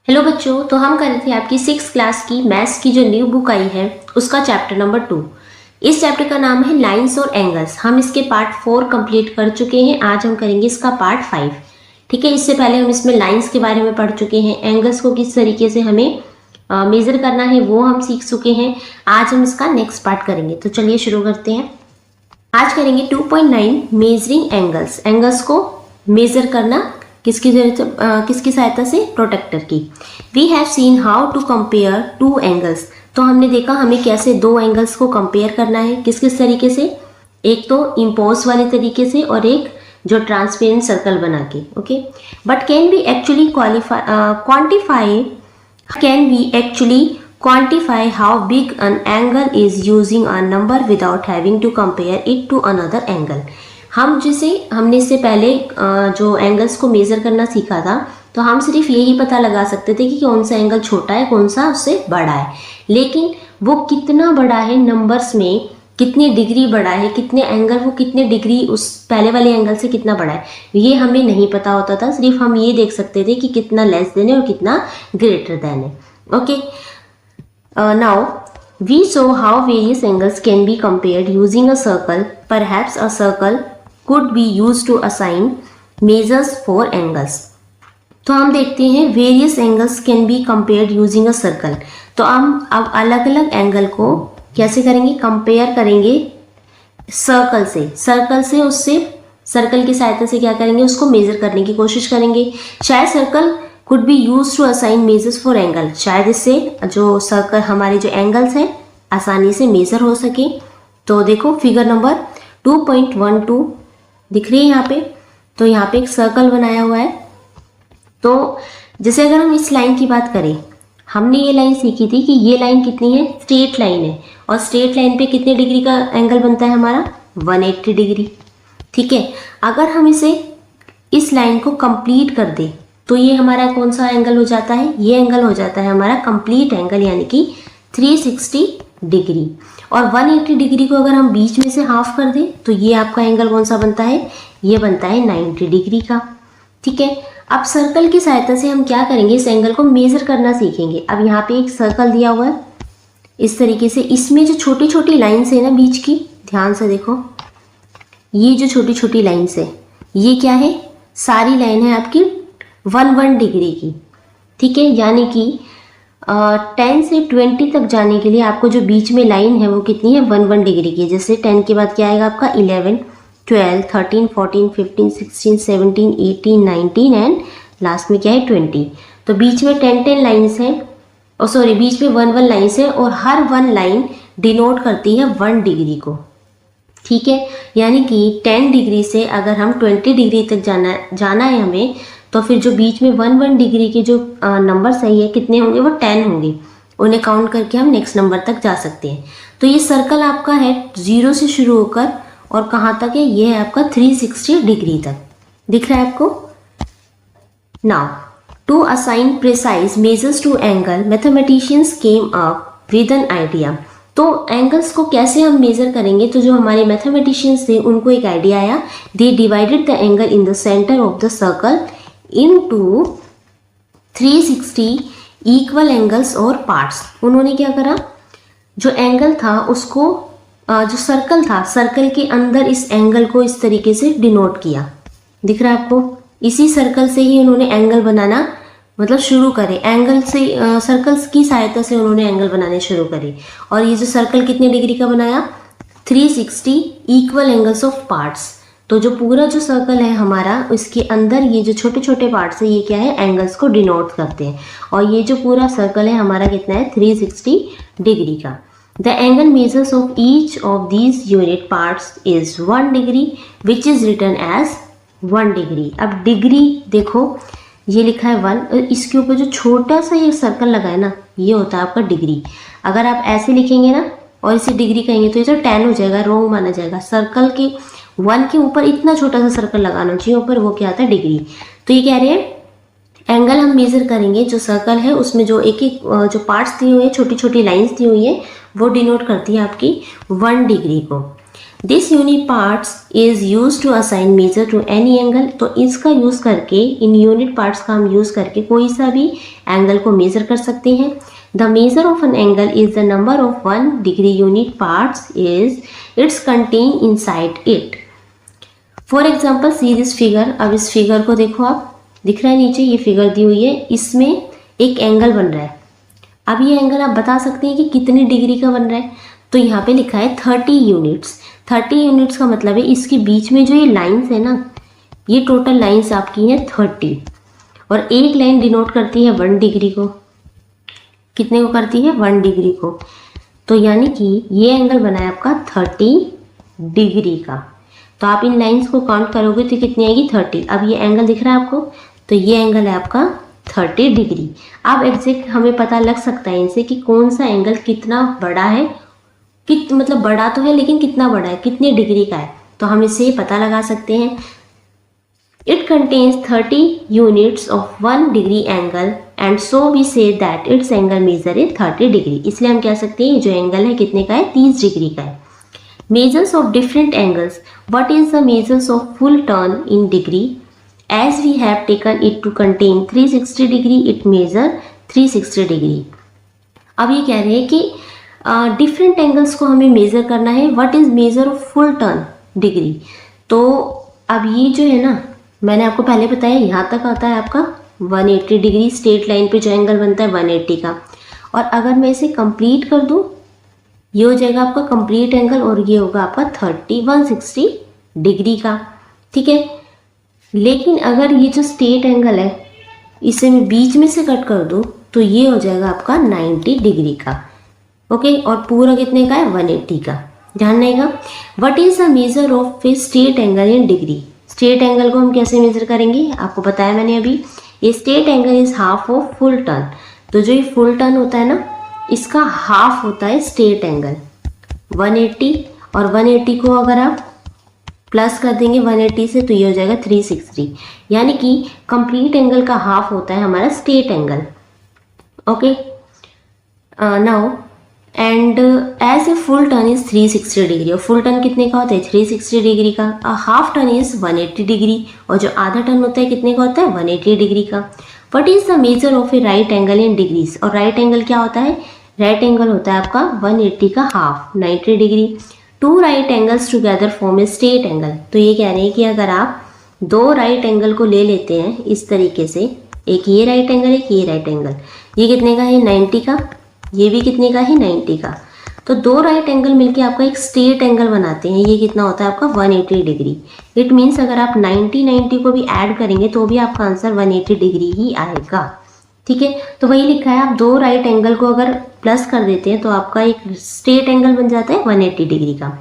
Hello बच्चों, तो हम कर रहे थे आपकी 6th क्लास की मैथ्स की जो न्यू बुक आई है उसका चैप्टर नंबर 2। इस चैप्टर का नाम है लाइंस और एंगल्स। हम इसके पार्ट 4 कंप्लीट कर चुके हैं। आज हम करेंगे इसका पार्ट 5। ठीक है, इससे पहले हम इसमें लाइंस के बारे में पढ़ चुके हैं, एंगल्स को किस तरीके से हमें मेजर करना है वो हम सीख चुके हैं। आज हम इसका नेक्स्ट पार्ट करेंगे, तो चलिए शुरू करते हैं। आज करेंगे 2.9 मेजरिंग एंगल्स। एंगल्स को मेजर करना किसकी जरूरत, किसकी सहायता से? प्रोटेक्टर की। We have seen how to compare two angles. तो हमने देखा हमें कैसे दो एंगल्स को कंपेयर करना है, किस किस तरीके से। एक तो इम्पोज वाले तरीके से और एक जो ट्रांसपेरेंट सर्कल बना के। Okay, but can we actually quantify how big an angle is using a number without having to compare it to another angle। हमने इससे पहले जो एंगल्स को मेजर करना सीखा था, तो हम सिर्फ यही पता लगा सकते थे कि कौन सा एंगल छोटा है, कौन सा उससे बड़ा है। लेकिन वो कितना बड़ा है, नंबर्स में कितनी डिग्री बड़ा है, कितने एंगल, वो कितने डिग्री उस पहले वाले एंगल से कितना बड़ा है, ये हमें नहीं पता होता था। सिर्फ हम ये देख सकते थे कि कितना लेस देन है और कितना ग्रेटर देन है। Okay, now we saw how various angles can be compared using a circle। Perhaps a circle could be used to assign measures for angles। तो हम देखते हैं various angles can be compared using a circle। तो हम अब अलग अलग angle को कैसे करेंगे? कंपेयर करेंगे सर्कल से उससे सर्कल की सहायता से क्या करेंगे? उसको मेजर करने की कोशिश करेंगे। शायद circle could be used to assign measures for angle। शायद इससे जो सर्कल हमारे जो एंगल्स हैं आसानी से मेजर हो सके। तो देखो फिगर नंबर 2.12 दिख रही है यहाँ पे। तो यहाँ पे एक सर्कल बनाया हुआ है। तो जैसे अगर हम इस लाइन की बात करें, हमने ये लाइन सीखी थी कि ये लाइन कितनी है? स्ट्रेट लाइन है। और स्ट्रेट लाइन पे कितने डिग्री का एंगल बनता है हमारा? 180 डिग्री। ठीक है, अगर हम इस लाइन को कंप्लीट कर दें तो ये हमारा कौन सा एंगल हो जाता है? ये एंगल हो जाता है हमारा कंप्लीट एंगल, यानी कि 360 डिग्री। और 180 डिग्री को अगर हम बीच में से हाफ कर दें तो ये आपका एंगल कौन सा बनता है? ये बनता है 90 डिग्री का। ठीक है, अब सर्कल की सहायता से हम क्या करेंगे? इस एंगल को मेजर करना सीखेंगे। अब यहाँ पे एक सर्कल दिया हुआ है इस तरीके से। इसमें जो छोटी छोटी लाइन्स है ना बीच की, ध्यान से देखो, ये जो छोटी छोटी लाइन्स है ये क्या है? सारी लाइन है आपकी 1 डिग्री की। ठीक है, यानी कि 10 से 20 तक जाने के लिए आपको जो बीच में लाइन है वो कितनी है? 1 डिग्री की। जैसे 10 के बाद क्या आएगा आपका? 11, 12, 13, 14, 15, 16, 17, 18, 19 एंड लास्ट में क्या है? 20। तो बीच में 10 लाइन्स हैं, और सॉरी बीच में 1 लाइन्स है, और हर 1 लाइन डिनोट करती है 1 डिग्री को। ठीक है, यानी कि 10 डिग्री से अगर हम 20 डिग्री तक जाना है हमें, तो फिर जो बीच में 1 डिग्री के जो नंबर सही है कितने होंगे? वो 10 होंगे। उन्हें काउंट करके हम नेक्स्ट नंबर तक जा सकते हैं। तो ये सर्कल आपका है 0 से शुरू होकर और कहाँ तक है? ये है आपका 360 डिग्री तक। दिख रहा है आपको? Now to assign precise measures to angle, mathematicians came up with an idea. तो एंगल्स को कैसे हम मेजर करेंगे? तो जो हमारे मैथमेटिशियंस थे उनको एक आइडिया आया। They divided the angle in the centre of the circle into 360 equal angles और पार्ट्स। उन्होंने क्या करा? जो एंगल था उसको जो सर्कल था, सर्कल के अंदर इस एंगल को इस तरीके से डिनोट किया। दिख रहा है आपको? इसी सर्कल से ही उन्होंने एंगल बनाना मतलब शुरू करे। एंगल से सर्कल्स की सहायता से उन्होंने एंगल बनाने शुरू करे। और ये जो सर्कल कितने डिग्री का बनाया? 360 इक्वल एंगल्स ऑफ पार्ट्स। तो जो पूरा जो सर्कल है हमारा, इसके अंदर ये जो छोटे छोटे पार्ट्स है ये क्या है? एंगल्स को डिनोट करते हैं। और ये जो पूरा सर्कल है हमारा कितना है? 360 डिग्री का। The angle measures of each of these unit parts is 1 degree which is written as 1 degree. अब डिग्री देखो, ये लिखा है 1, और इसके ऊपर जो छोटा सा ये सर्कल लगा है ना, ये होता है आपका डिग्री। अगर आप ऐसे लिखेंगे ना और इसे डिग्री कहेंगे तो ये तो 10 हो जाएगा, रॉन्ग माना जाएगा। सर्कल के 1 के ऊपर इतना छोटा सा सर्कल लगाना चाहिए, ऊपर वो क्या आता है? डिग्री। तो ये कह रहे हैं एंगल हम मेजर करेंगे जो सर्कल है उसमें जो एक एक जो पार्ट्स दिए हुए हैं, छोटी छोटी लाइंस दी हुई है, वो डिनोट करती है आपकी 1 डिग्री को। This unit parts is use to assign measure to any angle. तो इसका यूज करके, इन यूनिट पार्ट्स का हम यूज करके कोई सा भी एंगल को मेजर कर सकते हैं। The measure of an angle is the number of 1 degree unit parts is it's contain inside it. For example see this figure. अब इस फिगर को देखो, आप दिख रहा है नीचे ये फिगर दी हुई है, इसमें एक एंगल बन रहा है। अब ये एंगल आप बता सकते हैं कि कितनी डिग्री का बन रहा है। तो यहाँ पे लिखा है 30 यूनिट्स। 30 यूनिट्स का मतलब है इसके बीच में जो ये लाइंस है ना, ये टोटल लाइंस आपकी हैं 30, और एक लाइन डिनोट करती है 1 डिग्री को। कितने को करती है? 1 डिग्री को। तो यानी कि ये एंगल बना है आपका 30 डिग्री का। तो आप इन लाइंस को काउंट करोगे तो कितनी आएगी? 30। अब ये एंगल दिख रहा है आपको, तो ये एंगल है आपका 30 डिग्री। अब एग्जैक्ट हमें पता लग सकता है इनसे कि कौन सा एंगल कितना बड़ा है, मतलब बड़ा तो है लेकिन कितना बड़ा है, कितने डिग्री का है। तो हम इससे पता लगा सकते हैं। It contains 30 units of 1 degree angle and so we say that it's angle measure is 30 degree. इसलिए हम कह सकते हैं जो एंगल है कितने का है? 30 डिग्री का है। Measures of different angles. What is the measures of full turn in degree? As we have taken it to contain 360 degree, it measure 360 degree. अब ये कह रहे हैं कि डिफरेंट एंगल्स को हमें मेज़र करना है। What is measure of full turn degree? तो अब ये जो है ना, मैंने आपको पहले बताया यहाँ तक आता है आपका 180 डिग्री, स्ट्रेट लाइन पे जो एंगल बनता है 180 का। और अगर मैं इसे कंप्लीट कर दूँ, ये हो जाएगा आपका कंप्लीट एंगल, और ये होगा आपका 160 डिग्री का। ठीक है, लेकिन अगर ये जो स्ट्रेट एंगल है इसे मैं बीच में से कट कर दूँ तो ये हो जाएगा आपका 90 डिग्री का। ओके, और पूरा कितने का है? 180 का। ध्यान रहेगा। What is the major of A straight angle in degree? Straight angle को हम कैसे मेजर करेंगे? आपको बताया मैंने अभी, ये straight angle is half of full turn. तो जो ये फुल टर्न होता है ना, इसका हाफ होता है स्ट्रेट एंगल 180, और 180 को अगर आप प्लस कर देंगे 180 से तो ये हो जाएगा 360। यानी कि कंप्लीट एंगल का हाफ होता है हमारा straight angle. Okay, now and as a full turn is 360 degree. और फुल टर्न कितने का होता है? 360 डिग्री का। हाफ टर्न इज 180 डिग्री, और जो आधा टर्न होता है कितने का होता है? 180 डिग्री का। What is the major of A right angle in degrees? और राइट एंगल क्या होता है? राइट एंगल होता है आपका 180 का half, 90 degree. 2 right angles together form ए स्ट्रेट एंगल। तो ये कह रहे हैं कि अगर आप 2 राइट एंगल को ले लेते हैं इस तरीके से, एक ये राइट एंगल, एक ये राइट एंगल, ये कितने का है? 90 का। ये भी कितने का है? 90 का। तो 2 राइट एंगल मिलके आपका एक स्ट्रेट एंगल बनाते हैं। ये कितना होता है आपका? 180 डिग्री। इट मीन्स अगर आप 90 को भी ऐड करेंगे तो भी आपका आंसर 180 डिग्री ही आएगा। ठीक है, तो वही लिखा है, आप 2 राइट एंगल को अगर प्लस कर देते हैं तो आपका एक स्ट्रेट एंगल बन जाता है 180 डिग्री का।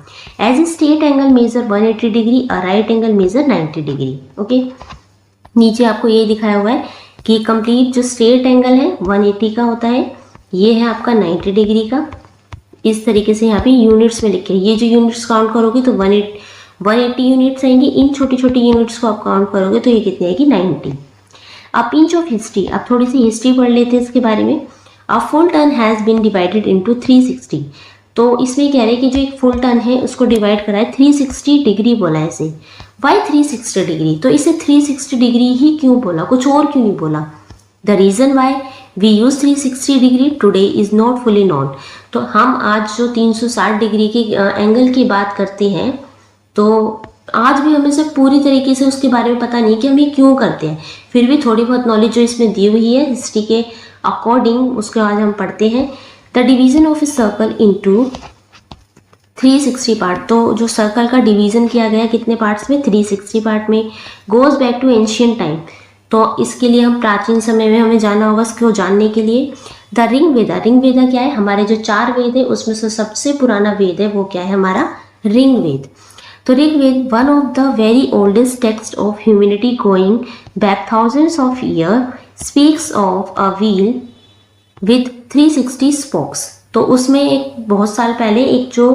As a straight angle measure 180 degree, a right angle measure 90 degree. Okay, नीचे आपको ये दिखाया हुआ है कि कंप्लीट जो स्ट्रेट एंगल है 180 का होता है, ये है आपका 90 डिग्री का। इस तरीके से यहाँ पे यूनिट्स में लिखे, ये जो यूनिट्स काउंट करोगे तो 180 यूनिट्स आएंगी। इन छोटी छोटी यूनिट्स को आप काउंट करोगे तो ये कितनी आएगी? 90। अब पिंच ऑफ हिस्ट्री, अब थोड़ी सी हिस्ट्री पढ़ लेते हैं इसके बारे में। A full turn has been divided into 360। तो इसमें कह रहे हैं कि जो एक फुल टर्न है उसको डिवाइड करा है 360 डिग्री बोला है इसे। Why 360 degree? तो इसे 360 डिग्री ही क्यों बोला, कुछ और क्यों नहीं बोला? The reason why we use 360 degree today is not fully known. तो हम आज जो 360 डिग्री के एंगल की बात करते हैं, तो आज भी हमें सिर्फ पूरी तरीके से उसके बारे में पता नहीं कि हम ये क्यों करते हैं। फिर भी थोड़ी बहुत नॉलेज जो इसमें दी हुई है हिस्ट्री के अकॉर्डिंग, उसके बाद हम पढ़ते हैं। The division of a circle into 360 part. तो जो सर्कल का डिवीज़न किया गया कितने पार्ट्स में? 360 पार्ट में। Goes back to ancient time. तो इसके लिए हम प्राचीन समय में हमें जाना होगा, इसको जानने के लिए। The ring Veda. रिंग वेदा क्या है? हमारे जो 4 वेद है उसमें से सबसे पुराना वेद है वो क्या है? हमारा रिंग वेद। तो Rig Veda one of the very oldest text of humanity going back thousands of year speaks of a wheel with 360 spokes. तो उसमें एक बहुत साल पहले एक जो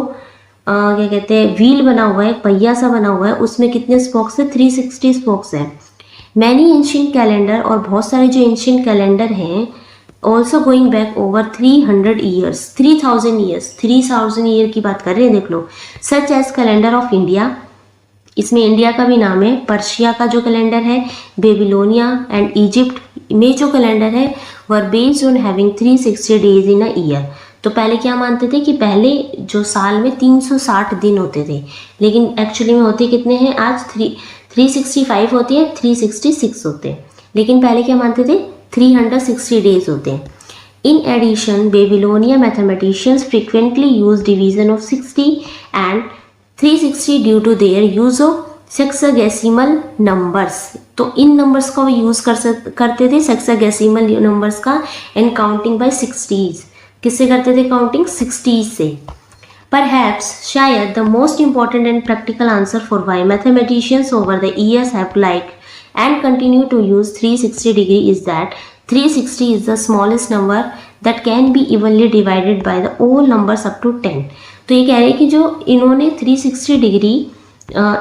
क्या कहते हैं व्हील बना हुआ है, पहिया सा बना हुआ है, उसमें कितने स्पोक्स है? 360 स्पोक्स है। मैनी एंशियंट कैलेंडर, और बहुत सारे जो एंशियंट कैलेंडर हैं also going back over 300 years, 3000 years, 3000 year की बात कर रहे हैं, देख लो। Such as calendar of India, इसमें इंडिया का भी नाम है। पर्शिया का जो कैलेंडर है, बेबीलोनिया एंड इजिप्ट में जो कैलेंडर है, were based on having 360 days in a year. तो पहले क्या मानते थे कि पहले जो साल में 360 दिन होते थे, लेकिन एक्चुअली में होते कितने हैं आज? 365 होते हैं, 366 होते हैं, लेकिन पहले क्या मानते थे? 360 डेज होते हैं। In addition Babylonia mathematicians frequently use division of 60 and 360 due to their use of sexagesimal numbers. तो इन नंबर्स का वो यूज़ करते थे, सेक्सागेसिमल नंबर्स का, एंड काउंटिंग बाय 60s। किससे करते थे काउंटिंग? 60s से। Perhaps शायद the most important and practical answer for why mathematicians over the years have liked and continue to use 360 degree is that 360 is the smallest number that can be evenly divided by the all numbers up to 10। तो ये कह रहे हैं कि जो इन्होंने 360 degree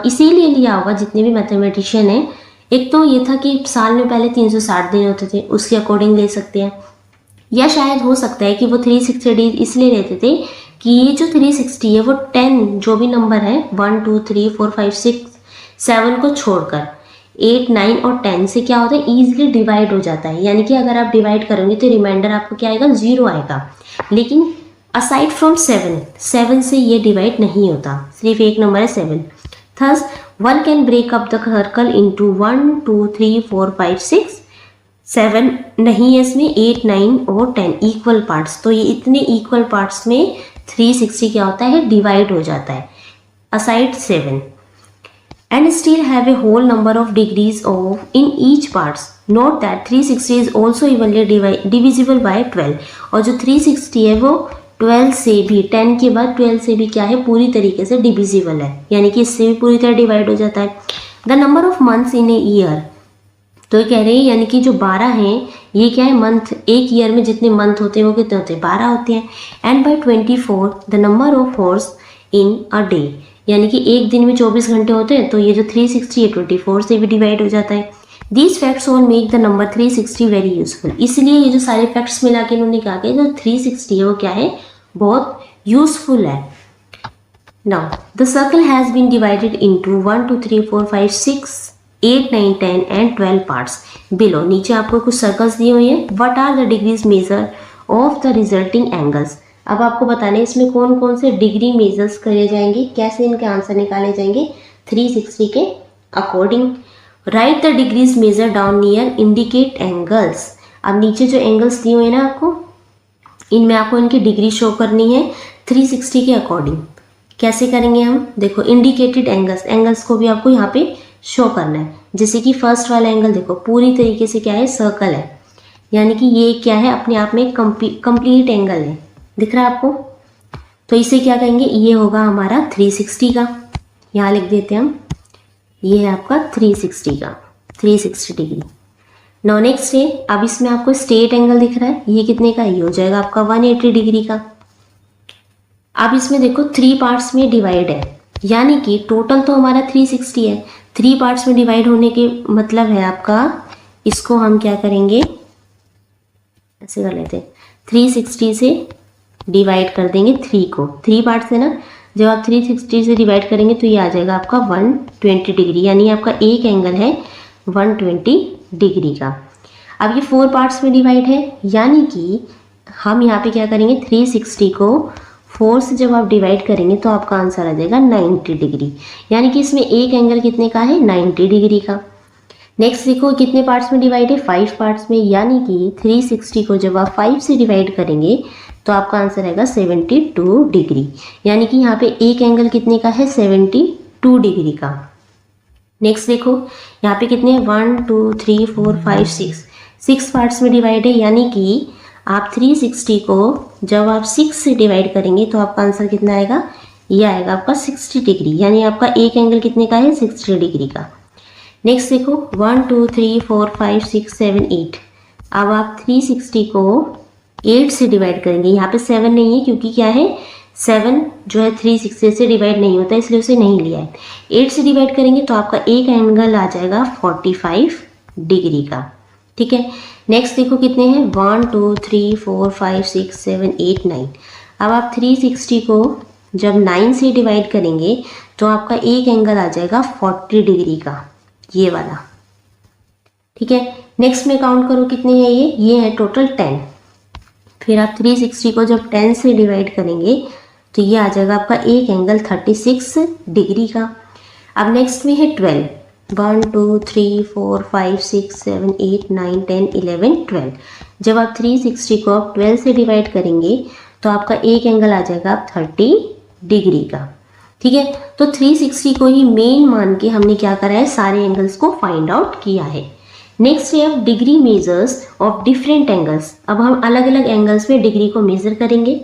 इसीलिए लिया होगा जितने भी मैथमेटिशियन हैं, एक तो ये था कि साल में पहले 360 दिन होते थे, उसके अकॉर्डिंग ले सकते हैं, या शायद हो सकता है कि वो 360 डेज इसलिए लेते थे कि ये जो 360 है वो 10 जो भी नंबर है 1 2 3 4 5 6 7 को छोड़कर 8 9 और 10 से क्या होता है? ईजिली डिवाइड हो जाता है। यानी कि अगर आप डिवाइड करोगे तो रिमाइंडर आपको क्या आएगा? 0 आएगा। लेकिन असाइड फ्रॉम 7 से ये डिवाइड नहीं होता, सिर्फ एक नंबर है 7। Thus one can break up the circle into 1 2 3 4 5 6 7 नहीं है इसमें, 8 9 और 10 इक्वल पार्ट्स। तो ये इतने इक्वल पार्ट्स में 360 क्या होता है? डिवाइड हो जाता है, aside 7। And still have a whole number of degrees of in each parts. Note that 360 is also evenly divisible by 12। और जो 360 है वो 12 से भी, 10 के बाद 12 से भी क्या है? पूरी तरीके से डिविजिबल है, यानी कि इससे भी पूरी तरह डिवाइड हो जाता है। The number of months in a year, तो ये कह रहे हैं यानी कि जो 12 हैं ये क्या है? मंथ। एक ईयर में जितने मंथ होते हैं वो कितने होते हैं? 12 होते हैं। And by 24 the number of hours in a day, यानी कि एक दिन में 24 घंटे होते हैं, तो ये जो 360 है 24 से भी डिवाइड हो जाता है। These facts all make the number 360 very useful. इसलिए ये जो सारे फैक्ट्स मिला के इन्होंने कहा कि जो 360 है वो क्या है? बहुत यूजफुल है। Now the circle has been divided into 1 2 3 4 5 6 8 9 10 and 12 parts below. नीचे आपको कुछ सर्कल्स दिए हुए हैं। What are the degrees measure of the resulting angles. अब आपको बताना है इसमें कौन कौन से डिग्री मेजर्स करे जाएंगे, कैसे इनके आंसर निकाले जाएंगे 360 के according. Write the degrees measure down near indicate angles. अब नीचे जो एंगल्स दिए हुए हैं ना आपको, इनमें आपको इनकी डिग्री शो करनी है 360 के अकॉर्डिंग। कैसे करेंगे हम? देखो इंडिकेटेड एंगल्स को भी आपको यहाँ पे शो करना है। जैसे कि फर्स्ट वाला एंगल देखो पूरी तरीके से क्या है? सर्कल है, यानी कि ये क्या है? अपने आप में कंप्लीट एंगल है, दिख रहा है आपको? तो इसे क्या कहेंगे? ये होगा हमारा 360 का, यहाँ लिख देते हैं हम, ये है आपका 360 का, 360 डिग्री। नो नेक्स्ट है, अब इसमें आपको स्ट्रेट एंगल दिख रहा है, ये कितने का? ये हो जाएगा आपका 180 डिग्री का। अब इसमें देखो 3 पार्ट्स में डिवाइड है, यानी कि टोटल तो हमारा 360 है, 3 पार्ट्स में डिवाइड होने के मतलब है आपका, इसको हम क्या करेंगे? ऐसे कर लेते हैं, 360 से डिवाइड कर देंगे 3 को, 3 पार्ट्स है ना, जब आप 360 से डिवाइड करेंगे तो ये आ जाएगा आपका 120 डिग्री, यानी आपका एक एंगल है 120 डिग्री का। अब ये 4 पार्ट्स में डिवाइड है, यानी कि हम यहाँ पे क्या करेंगे? 360 को 4 से जब आप डिवाइड करेंगे तो आपका आंसर आ जाएगा 90 डिग्री, यानी कि इसमें एक एंगल कितने का है? 90 डिग्री का। नेक्स्ट देखो कितने पार्ट्स में डिवाइड है? 5 पार्ट्स में, यानी कि 360 को जब आप 5 से डिवाइड करेंगे तो आपका आंसर आएगा 72 डिग्री, यानी कि यहाँ पे एक एंगल कितने का है? 72 डिग्री का। नेक्स्ट देखो यहाँ पे कितने? 1 2 3 4 5 6 पार्ट्स में डिवाइड है, यानी कि आप 360 को जब आप 6 से डिवाइड करेंगे तो आपका आंसर कितना आएगा? ये आएगा आपका 60 डिग्री, यानी आपका एक एंगल कितने का है? 60 डिग्री का। नेक्स्ट देखो 1 2 3 4 5 6 7 8, अब आप 360 को 8 से डिवाइड करेंगे, यहाँ पे 7 नहीं है क्योंकि क्या है? 7 जो है 360 से डिवाइड नहीं होता, इसलिए उसे नहीं लिया है। 8 से डिवाइड करेंगे तो आपका एक एंगल आ जाएगा 45 डिग्री का, ठीक है। नेक्स्ट देखो कितने हैं, 1 2 3 4 5 6 7 8 9। अब आप 360 को जब 9 से डिवाइड करेंगे तो आपका एक एंगल आ जाएगा 40 डिग्री का, ये वाला। ठीक है। नेक्स्ट में काउंट करो कितने हैं ये है टोटल 10। फिर आप 360 को जब 10 से डिवाइड करेंगे तो ये आ जाएगा आपका एक एंगल 36 डिग्री का। अब नेक्स्ट में है 12, 1 2 3 4 5 6 7 8 9 10 11 12। जब आप 360 को आप 12 से डिवाइड करेंगे तो आपका एक एंगल आ जाएगा 30 डिग्री का। ठीक है। तो 360 को ही मेन मान के हमने क्या करा है, सारे एंगल्स को फाइंड आउट किया है। Next we have degree measures of different angles. अब हम अलग अलग एंगल्स में डिग्री को मेजर करेंगे।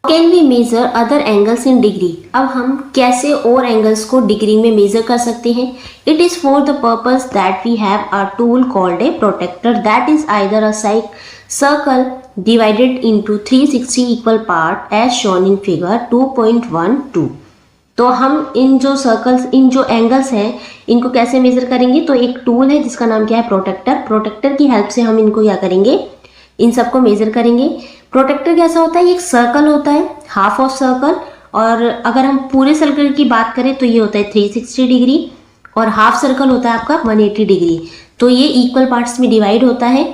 Can we measure other angles in degree. अब हम कैसे और एंगल्स को डिग्री में मेजर कर सकते हैं। It is for the purpose that we have a tool called a protractor that is either a circle divided into 360 equal part as shown in figure 2.12। तो हम इन जो सर्कल्स, इन जो एंगल्स हैं, इनको कैसे मेजर करेंगे, तो एक टूल है जिसका नाम क्या है, प्रोटेक्टर। प्रोटेक्टर की हेल्प से हम इनको क्या करेंगे, इन सबको मेजर करेंगे। प्रोटेक्टर कैसा होता है, एक सर्कल होता है, हाफ ऑफ सर्कल, और अगर हम पूरे सर्कल की बात करें तो ये होता है 360 डिग्री, और हाफ सर्कल होता है आपका 180 डिग्री। तो ये इक्वल पार्ट्स में डिवाइड होता है,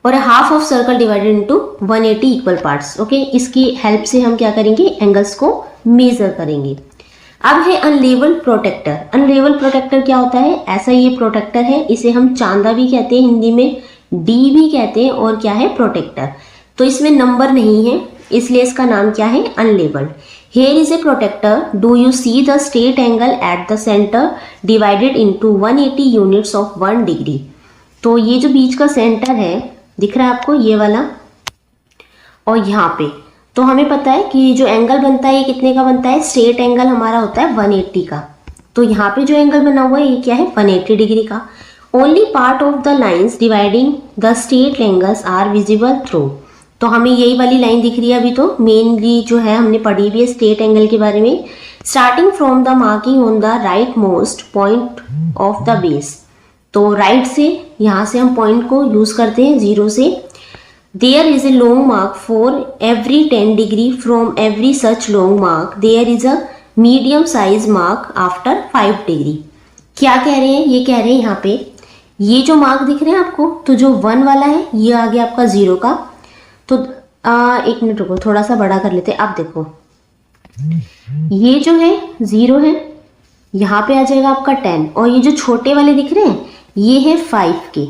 और half of circle divided into 180 equal parts. Okay, इसकी हेल्प से हम क्या करेंगे, एंगल्स को मेजर करेंगे। अब है अनलेवल्ड प्रोटेक्टर। अनलेवल्ड प्रोटेक्टर क्या होता है, ऐसा ये प्रोटेक्टर है, इसे हम चांदा भी कहते हैं, हिंदी में डी भी कहते हैं, और क्या है, प्रोटेक्टर। तो इसमें नंबर नहीं है, इसलिए इसका नाम क्या है, unlabelled. Here is a protractor, do you see the straight angle at the centre divided into 180 units of 1 degree. तो ये जो बीच का सेंटर है दिख रहा है आपको, ये वाला, और यहाँ पे तो हमें पता है कि जो एंगल बनता है ये कितने का बनता है, स्ट्रेट एंगल हमारा होता है 180 का। तो यहाँ पे जो एंगल बना हुआ है ये क्या है, 180 डिग्री का। Only part of the lines dividing the straight angles are visible through. तो हमें यही वाली लाइन दिख रही है अभी, तो मेनली जो है हमने पढ़ी भी है स्ट्रेट एंगल के बारे में। Starting from the marking on the right most point of the base. तो राइट से यहाँ से हम पॉइंट को यूज करते हैं 0 से। There is a long mark for every 10 degree from every such long mark there is a medium size mark after 5 degree. क्या कह रहे हैं, ये कह रहे हैं यहाँ पे ये जो मार्क दिख रहे हैं आपको, तो जो 1 वाला है ये आ गया आपका 0 का। तो एक मिनट रुको, थोड़ा सा बड़ा कर लेते हैं। अब देखो ये जो है 0 है, यहाँ पे आ जाएगा आपका 10, और ये जो छोटे वाले दिख रहे हैं ये है 5 के।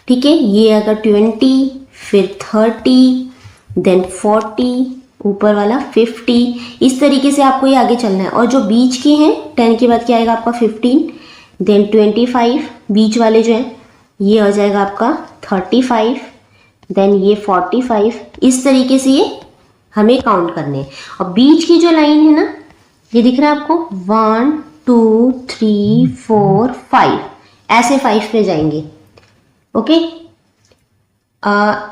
ठीक है, ये अगर 20, फिर 30, देन 40, ऊपर वाला 50, इस तरीके से आपको ये आगे चलना है। और जो बीच के हैं 10 के बाद क्या आएगा आपका 15, देन 25, बीच वाले जो हैं ये आ जाएगा आपका 35, देन ये 45। इस तरीके से ये हमें काउंट करने हैं। और बीच की जो लाइन है ना, ये दिख रहा है आपको, 1 2 3 4 5, ऐसे 5 पे जाएंगे। ओके,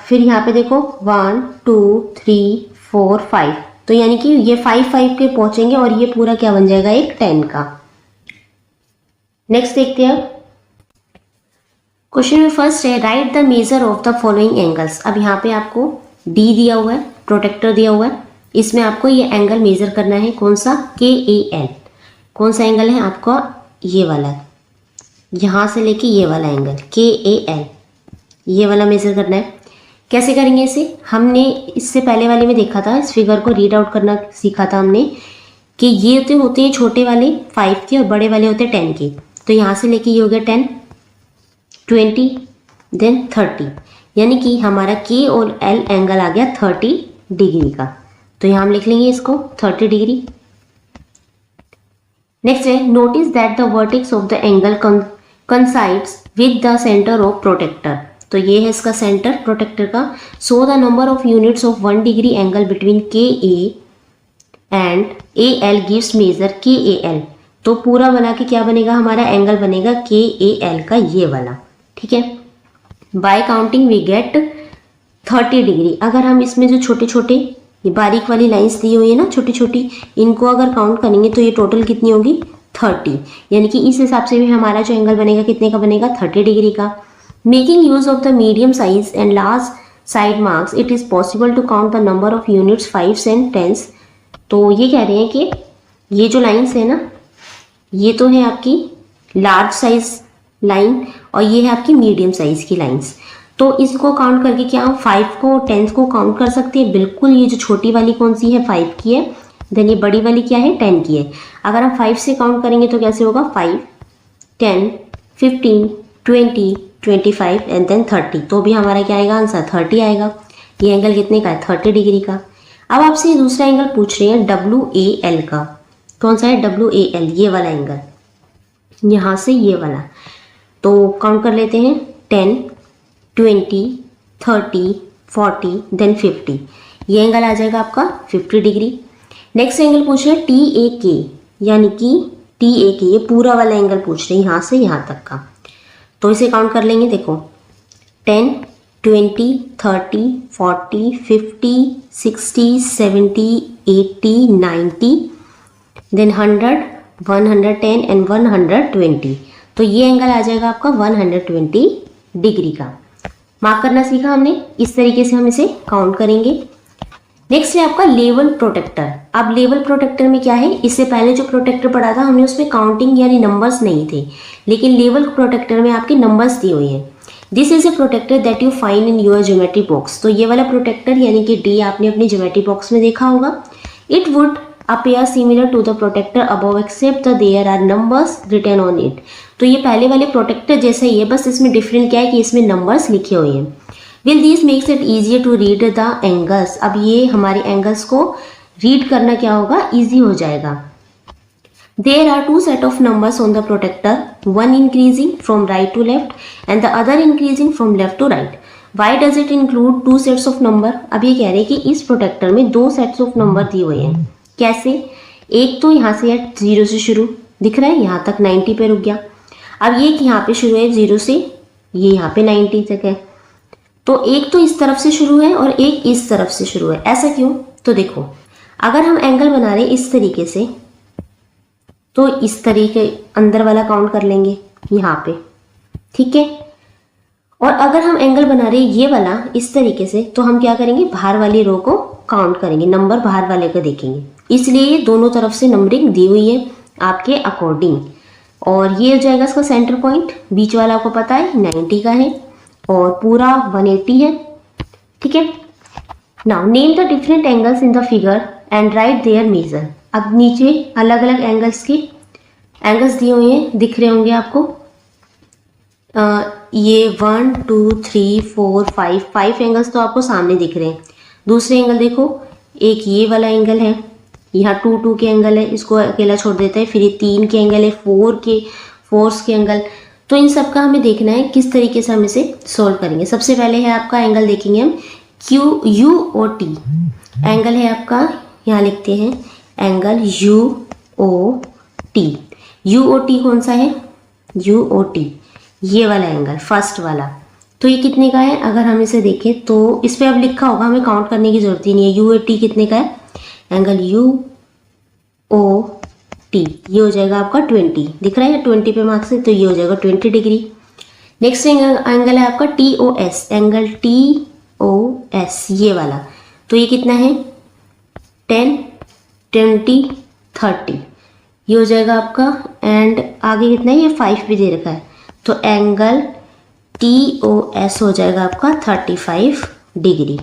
फिर यहाँ पे देखो 1 2 3 4 5, तो यानी कि ये 5 के पहुंचेंगे, और ये पूरा क्या बन जाएगा, एक 10 का। नेक्स्ट देखते हैं। क्वेश्चन में फर्स्ट है, right the major of the following angles. अब यहाँ पे आपको डी दिया हुआ है, प्रोटेक्टर दिया हुआ है, इसमें आपको ये एंगल मेजर करना है। कौन सा, KAL। कौन सा एंगल है आपका, ये वाला, यहाँ से लेके ये वाला एंगल KAL, ये वाला मेजर करना है। कैसे करेंगे इसे, हमने इससे पहले वाले में देखा था, इस फिगर को रीड आउट करना सीखा था हमने, कि ये तो होते हैं छोटे वाले 5 के और बड़े वाले होते हैं 10 के। तो यहाँ से लेके ये हो गया 10, 20, देन 30, यानी कि हमारा K और L एंगल आ गया 30 डिग्री का। तो यहाँ हम लिख लेंगे इसको 30 डिग्री। नेक्स्ट है, notice that the vertex of the angle coincides with the centre of protractor. तो ये है इसका सेंटर प्रोटेक्टर का। So the number of units of 1 degree angle between KA and AL gives measure KAL। तो पूरा बना के क्या बनेगा, हमारा एंगल बनेगा KAL का, ये वाला। ठीक है, by counting we get 30 degree. अगर हम इसमें जो छोटे छोटे ये बारीक वाली लाइंस दी हुई है ना, छोटी छोटी, इनको अगर काउंट करेंगे तो ये टोटल कितनी होगी, 30। यानी कि इस हिसाब से भी हमारा जो एंगल बनेगा कितने का बनेगा, 30 डिग्री का। Making use of the medium size and large side marks it is possible to count the number of units 5 and 10। तो ये कह रहे हैं कि ये जो लाइन्स है ना, ये तो है आपकी लार्ज साइज लाइन और ये है आपकी मीडियम साइज की लाइंस। तो इसको काउंट करके क्या हम 5 को 10 को काउंट कर सकते हैं? बिल्कुल। ये जो छोटी वाली कौन सी है? 5 की है। देन ये बड़ी वाली क्या है? 10 की है। अगर हम 5 से काउंट करेंगे तो कैसे होगा? 5, 10, 15, 20, 25 एंड देन 30। तो भी हमारा क्या आएगा आंसर? 30 आएगा। ये एंगल कितने का है? 30 डिग्री का। अब आपसे ये दूसरा एंगल पूछ रहे हैं WAL का। कौन सा है? WAL, ये वाला एंगल, यहाँ से ये वाला। तो काउंट कर लेते हैं 10, 20, 30, 40 देन 50। ये एंगल आ जाएगा आपका 50 डिग्री। नेक्स्ट एंगल पूछ रहे हैं TAK, यानी कि TAK ये पूरा वाला एंगल पूछ रहे हैं यहाँ से यहाँ तक का। तो इसे काउंट कर लेंगे। देखो 10, 20, 30, 40, 50, 60, 70, 80, 90 देन 100, 110 एंड 120। तो ये एंगल आ जाएगा आपका 120 डिग्री का। मार्क करना सीखा हमने, इस तरीके से हम इसे काउंट करेंगे। नेक्स्ट है आपका लेवल प्रोटेक्टर। अब लेवल प्रोटेक्टर में क्या है? इससे पहले जो प्रोटेक्टर पढ़ा था हमने उसमें काउंटिंग यानी नंबर्स नहीं थे, लेकिन लेवल प्रोटेक्टर में आपके नंबर्स दिए हुए हैं। This is a protractor that you find in your geometry box. तो ये वाला प्रोटेक्टर यानी कि डी आपने अपनी ज्योमेट्री बॉक्स में देखा होगा। It would appear similar to the protector above except that there are numbers written on it। तो ये पहले वाले प्रोटेक्टर जैसा ही है, बस इसमें डिफरेंट क्या है कि इसमें नंबर्स लिखे हुए हैं। Will this makes it easier to read the angles। अब ये हमारे एंगल्स को रीड करना क्या होगा? ईजी हो जाएगा। There are two set of numbers on the protector, one increasing from right to left and the other increasing from left to right। Why does it include two sets of number? अब ये कह रहे हैं कि इस protector में दो sets of number दिए हुए हैं। कैसे? एक तो यहाँ से 0 से शुरू दिख रहा है, यहाँ तक 90 पे रुक गया। अब ये यहाँ पे शुरू है 0 से, ये यहाँ पे 90 तक है। तो एक तो इस तरफ से शुरू है और एक इस तरफ से शुरू है। ऐसा क्यों? तो देखो, अगर हम एंगल बना रहे हैं इस तरीके से, तो इस तरीके अंदर वाला काउंट कर लेंगे यहाँ पे, ठीक है। और अगर हम एंगल बना रहे हैं ये वाला इस तरीके से, तो हम क्या करेंगे? बाहर वाली रो को काउंट करेंगे, नंबर बाहर वाले को देखेंगे। इसलिए ये दोनों तरफ से नंबरिंग दी हुई है आपके अकॉर्डिंग। और ये हो जाएगा इसका सेंटर पॉइंट, बीच वाला आपको पता है 90 का है और पूरा 180 है, ठीक है। Now name the different angles in the figure and write their measure. अब नीचे अलग अलग एंगल्स के एंगल्स दिए हुए हैं, दिख रहे होंगे आपको। ये 1 2 3 4 5 एंगल्स तो आपको सामने दिख रहे हैं। दूसरे एंगल देखो, एक ये वाला एंगल है, यहाँ 2 2 के एंगल है, इसको अकेला छोड़ देते हैं। फिर ये 3 के एंगल है, 4 के एंगल। तो इन सब का हमें देखना है किस तरीके से हम इसे सोल्व करेंगे। सबसे पहले है आपका एंगल देखेंगे हम QUOT एंगल है आपका, यहाँ लिखते हैं एंगल UOT। UOT कौन सा है? UOT ये वाला एंगल, फर्स्ट वाला। तो ये कितने का है? अगर हम इसे देखें तो इस पर अब लिखा होगा, हमें काउंट करने की जरूरत ही नहीं है। UOT कितने का है? एंगल UOT ये हो जाएगा आपका 20, दिख रहा है 20 पे मार्क्स है, तो ये हो जाएगा 20 डिग्री। नेक्स्ट एंगल है आपका TOS, एंगल TOS ये वाला। तो ये कितना है? 10, 20, 30 ये हो जाएगा आपका। एंड आगे कितना है? ये 5 भी दे रखा है, तो एंगल TOS हो जाएगा आपका 35 डिग्री,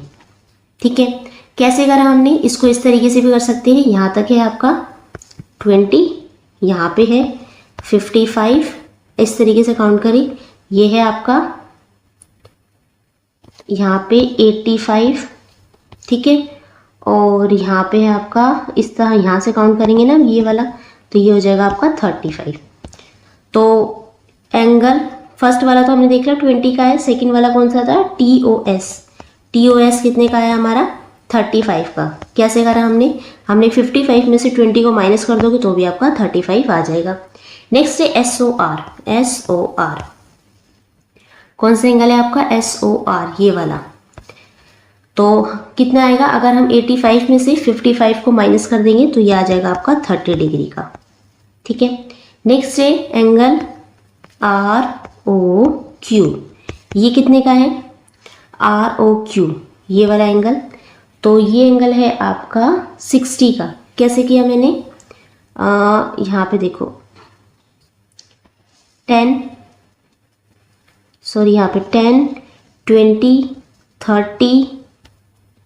ठीक है। कैसे करा हमने? इसको इस तरीके से भी कर सकते हैं। यहाँ तक है आपका 20, यहाँ पे है 55, इस तरीके से काउंट करें। ये है आपका यहाँ पे 85, ठीक है। और यहाँ पे है आपका इस तरह, यहाँ से काउंट करेंगे ना ये वाला, तो ये हो जाएगा आपका 35। तो एंगल फर्स्ट वाला तो हमने देख लिया 20 का है। सेकंड वाला कौन सा था? TOS कितने का है हमारा? 35 का। कैसे करा हमने? 55 में से 20 को माइनस कर दोगे तो भी आपका 35 आ जाएगा। नेक्स्ट है SOR। कौन सा एंगल है आपका? SOR ये वाला। तो कितना आएगा? अगर हम 85 में से 55 को माइनस कर देंगे तो ये आ जाएगा आपका 30 डिग्री का, ठीक है। नेक्स्ट है एंगल ROQ। ये कितने का है, ROQ ये वाला एंगल। तो ये एंगल है आपका 60 का। कैसे किया मैंने, यहाँ पे देखो 10 20 30,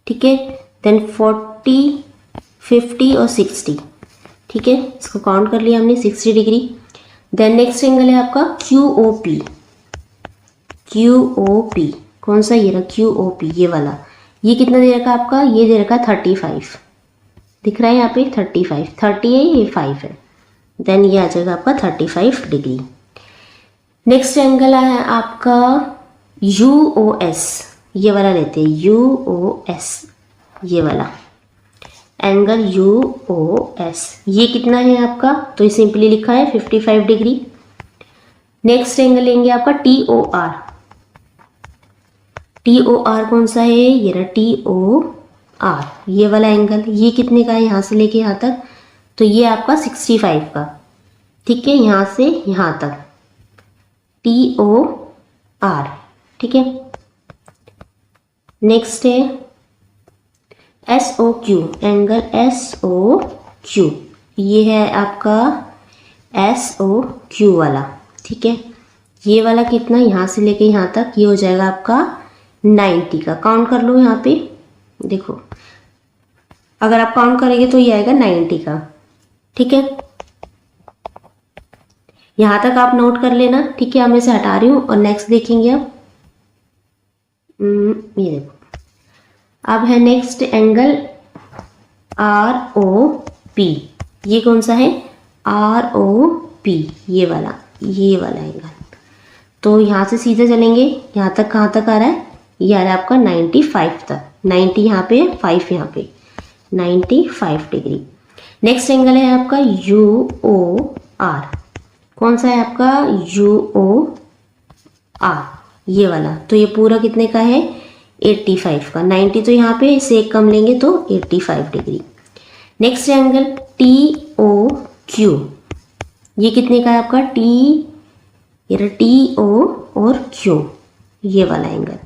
ठीक है, देन 40 50 और 60, ठीक है, इसको काउंट कर लिया हमने 60 डिग्री। देन नेक्स्ट एंगल है आपका QOP। QOP कौन सा, ये रहा QOP ये वाला। ये कितना दे रखा आपका, ये दे रखा 35, दिख रहा है यहाँ पे 35, 30 है, ये 5 है, देन ये आ जाएगा आपका 35 डिग्री। नेक्स्ट एंगल है आपका UOS, ये वाला लेते हैं UOS, ये वाला एंगल UOS। ये कितना है आपका, तो ये सिंपली लिखा है 55 डिग्री। नेक्स्ट एंगल लेंगे आपका TOR। TOR कौन सा है, ये रहा TOR ये वाला एंगल। ये कितने का है, यहाँ से लेके यहाँ तक, तो ये आपका 65 का, ठीक है, यहाँ से यहाँ तक TOR, ठीक है। नेक्स्ट है SOQ, एंगल SOQ, ये है आपका SOQ वाला, ठीक है। ये वाला कितना, यहाँ से लेके यहाँ तक, ये हो जाएगा आपका 90 का। काउंट कर लो यहाँ पे, देखो अगर आप काउंट करेंगे तो ये आएगा 90 का, ठीक है। यहाँ तक आप नोट कर लेना, ठीक है। अब मैं इसे हटा रही हूँ और नेक्स्ट देखेंगे अब। ये देखो, अब है नेक्स्ट एंगल ROP। ये कौन सा है, ROP ये वाला एंगल। तो यहाँ से सीधे चलेंगे, यहाँ तक कहाँ तक आ रहा है, ये आ रहा है आपका 95 तक। 90 यहाँ पे, 5 यहाँ पे, 95 डिग्री। नेक्स्ट एंगल है आपका UOR। कौन सा है आपका UOR ये वाला। तो ये पूरा कितने का है, 85 का। 90 तो यहाँ पे, इससे एक कम लेंगे तो 85 डिग्री। Next angle TOQ। ये कितने का है आपका, TO और Q ये वाला एंगल।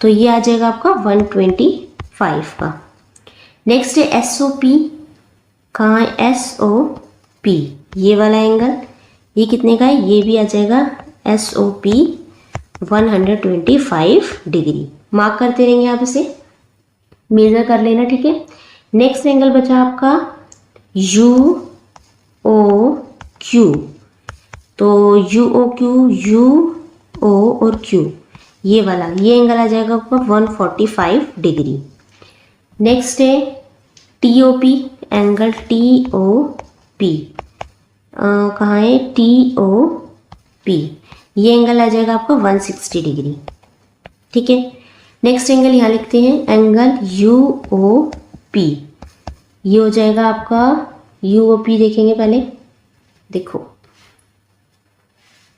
तो ये आ जाएगा आपका 125 का। नेक्स्ट है SOP। कहाँ है SOP ये वाला एंगल। ये कितने का है, ये भी आ जाएगा SOP 125 डिग्री। मार्क करते रहेंगे आप, इसे मेजर कर लेना, ठीक है। नेक्स्ट एंगल बचा आपका UOQ। तो UOQ, UO और Q ये वाला, ये एंगल आ जाएगा आपका 145 डिग्री। नेक्स्ट है TOP, एंगल TOP। कहाँ है, TOP ये एंगल आ जाएगा आपका 160 डिग्री, ठीक है। नेक्स्ट एंगल यहाँ लिखते हैं, एंगल UOP। ये हो जाएगा आपका UOP। देखेंगे पहले, देखो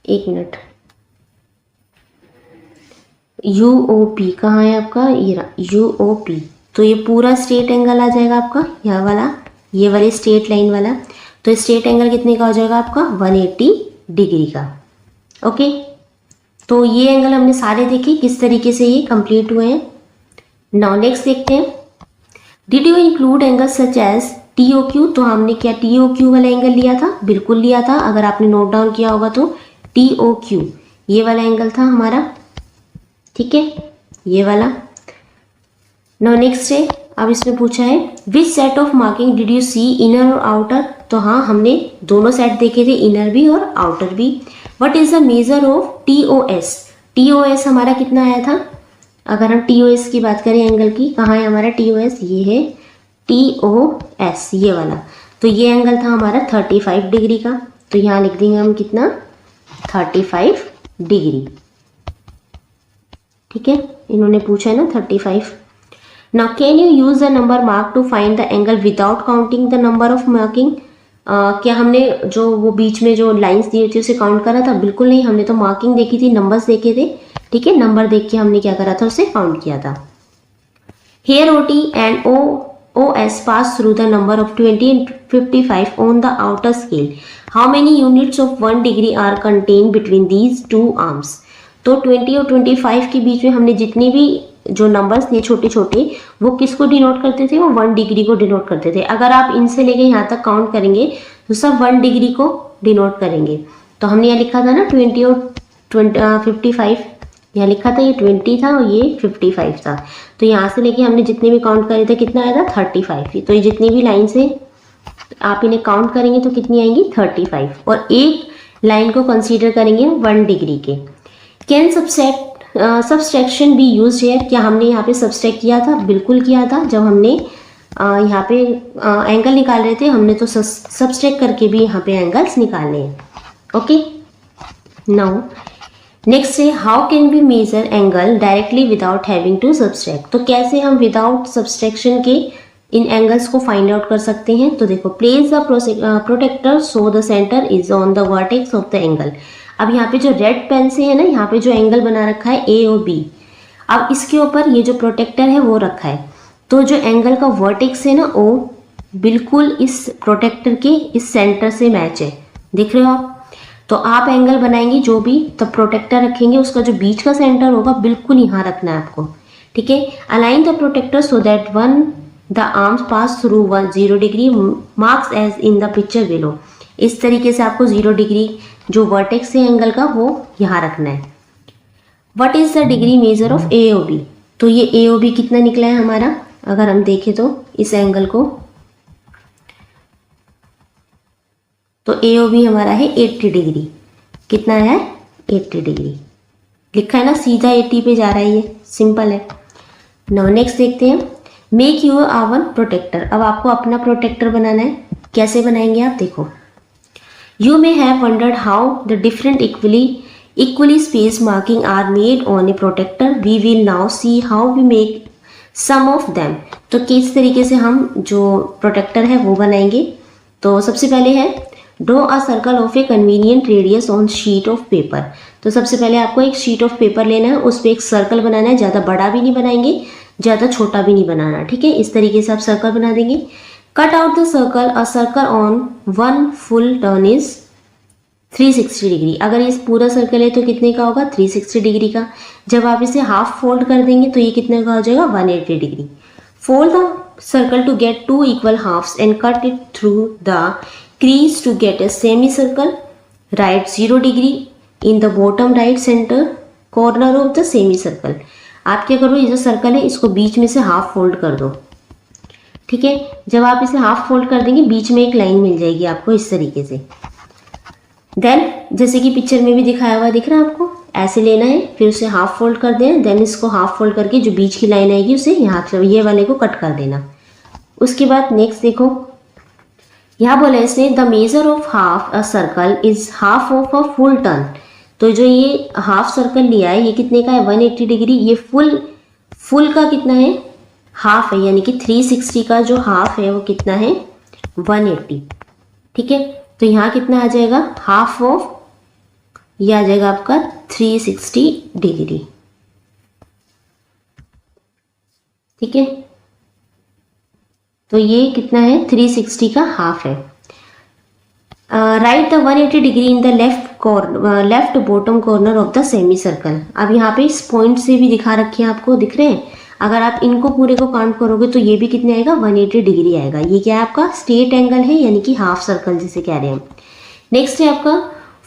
एक मिनट, UOP कहाँ है आपका, ये रहा UOP। तो ये पूरा स्ट्रेट एंगल आ जाएगा आपका, यह वाला, ये वाली स्ट्रेट लाइन वाला। तो स्ट्रेट एंगल कितने का हो जाएगा आपका, 180 डिग्री का। ओके, तो ये एंगल हमने सारे देखे किस तरीके से ये कंप्लीट हुए हैं। नाउ नेक्स्ट देखते हैं, did you include angle such as TOQ। तो हमने क्या TOQ वाला एंगल लिया था, बिल्कुल लिया था। अगर आपने नोट डाउन किया होगा तो TOQ ये वाला एंगल था हमारा, ठीक है, ये वाला। नाउ नेक्स्ट है, अब इसमें पूछा है which set of marking did you see, inner और आउटर। तो हाँ, हमने दोनों सेट देखे थे, इनर भी और आउटर भी। What is the measure of TOS। TOS हमारा कितना आया था, अगर हम TOS की बात करें एंगल की, कहाँ है हमारा TOS, ये है TOS ये वाला। तो ये एंगल था हमारा 35 डिग्री का। तो यहाँ लिख देंगे हम कितना, 35 डिग्री, ठीक है। इन्होंने पूछा है ना 35। Now can you use the number mark to find the angle without counting the number of marking. क्या हमने जो वो बीच में जो लाइंस दी थी उसे काउंट करा था, बिल्कुल नहीं। हमने तो मार्किंग देखी थी, नंबर्स देखे थे, ठीक है। नंबर देख के हमने क्या करा था, उसे काउंट किया था। Here OT and OS pass through the number of 20 and 55 on the outer scale. How many units of 1 degree are contained between these two arms? तो 20 और 25 के बीच में हमने जितनी भी जो नंबर्स थे छोटे छोटे, वो किसको डिनोट करते थे? वो 1 डिग्री को डिनोट करते थे। अगर आप इनसे लेके यहाँ तक काउंट करेंगे तो सब 1 डिग्री को डिनोट करेंगे। तो हमने यहाँ लिखा था ना 20 और 55, यहाँ लिखा था ये 20 था और ये 55 था। तो यहाँ से लेके हमने जितने भी काउंट करे थे कितना आया था? 35। तो ये जितनी भी लाइन से आप इन्हें काउंट करेंगे तो कितनी आएंगी? 35। और एक लाइन को कंसीडर करेंगे 1 डिग्री के। Can subtraction B use hair? क्या हमने यहाँ पे सब्सट्रैक्ट किया था? बिल्कुल किया था। जब हमने यहाँ पे एंगल निकाल रहे थे, हमने तो सब्सट्रैक्ट करके भी यहाँ पे एंगल्स निकालने हैं। ओके, नाउ नेक्स्ट है how can be measure angle directly without having to subtract? तो कैसे हम विदाउट सब्सट्रैक्शन के इन एंगल्स को फाइंड आउट कर सकते हैं? तो देखो, place the protractor so the centre is on the vertex of the angle. अब यहाँ पे जो रेड पेन से है ना, यहाँ पे जो एंगल बना रखा है ए और बी, अब इसके ऊपर ये जो प्रोटेक्टर है वो रखा है। तो जो एंगल का वर्टेक्स है ना, वो बिल्कुल इस प्रोटेक्टर के इस सेंटर से मैच है। दिख रहे हो आप? तो आप एंगल बनाएंगे जो भी, तो प्रोटेक्टर रखेंगे, उसका जो बीच का सेंटर होगा बिल्कुल यहाँ रखना है आपको। ठीक है, align the protractor so that one the arms pass through 0 degree marks as in the picture below. इस तरीके से आपको 0 डिग्री जो वर्टेक्स है एंगल का वो यहाँ रखना है। What is the degree measure of A O B? तो ये ए ओ बी कितना निकला है हमारा? अगर हम देखें तो इस एंगल को, तो ए ओ बी हमारा है 80 डिग्री। कितना है? 80 डिग्री लिखा है ना, सीधा 80 पे जा रहा है, ये सिंपल है। नाउ नेक्स्ट देखते हैं, मेक यूर आवर प्रोटेक्टर। अब आपको अपना प्रोटेक्टर बनाना है। कैसे बनाएंगे आप? देखो, you may have wondered how the different equally space marking are made on a protractor. We will now see how we make some of them. तो किस तरीके से हम जो प्रोटेक्टर है वो बनाएंगे? तो सबसे पहले है draw a circle of A convenient radius on sheet of paper. तो सबसे पहले आपको एक शीट ऑफ पेपर लेना है, उस पर एक सर्कल बनाना है। ज़्यादा बड़ा भी नहीं बनाएंगे, ज़्यादा छोटा भी नहीं बनाना। ठीक है, इस तरीके से आप सर्कल बना देंगे। Cut out the circle, a circle on 1 full turn is 360 degree. अगर ये पूरा सर्कल है तो कितने का होगा? 360 डिग्री का। जब आप इसे हाफ फोल्ड कर देंगे तो ये कितने का हो जाएगा? 180 degree. Fold the circle to get 2 equal halves and cut it through the crease to get a semicircle. Write 0 degree in the bottom right center corner of the semicircle. आप क्या करो, ये जो सर्कल है इसको बीच में से हाफ फोल्ड कर दो। ठीक है, जब आप इसे हाफ फोल्ड कर देंगे बीच में एक लाइन मिल जाएगी आपको इस तरीके से। देन जैसे कि पिक्चर में भी दिखाया हुआ दिख रहा है आपको, ऐसे लेना है, फिर उसे हाफ फोल्ड कर दें। देन इसको हाफ फोल्ड करके जो बीच की लाइन आएगी उसे यहाँ ये वाले को कट कर देना। उसके बाद नेक्स्ट देखो, यहाँ बोला इसने the measure of half a circle is half of a full turn. तो जो ये हाफ सर्कल लिया है ये कितने का है? 180 डिग्री। ये फुल का कितना है? हाफ है, यानी कि 360 का जो हाफ है वो कितना है? 180। ठीक है, तो यहाँ कितना आ जाएगा? हाफ ऑफ, ये आ जाएगा आपका 360 डिग्री। ठीक है, तो ये कितना है? 360 का हाफ है। Right the 180 degree in the left bottom corner of the semi circle. अब यहाँ पे इस पॉइंट से भी दिखा रखे हैं आपको, दिख रहे हैं? अगर आप इनको पूरे को काउंट करोगे तो ये भी कितने आएगा? 180 डिग्री आएगा। ये क्या है आपका? स्ट्रेट एंगल है, यानी कि हाफ सर्कल जिसे कह रहे हैं। नेक्स्ट है आपका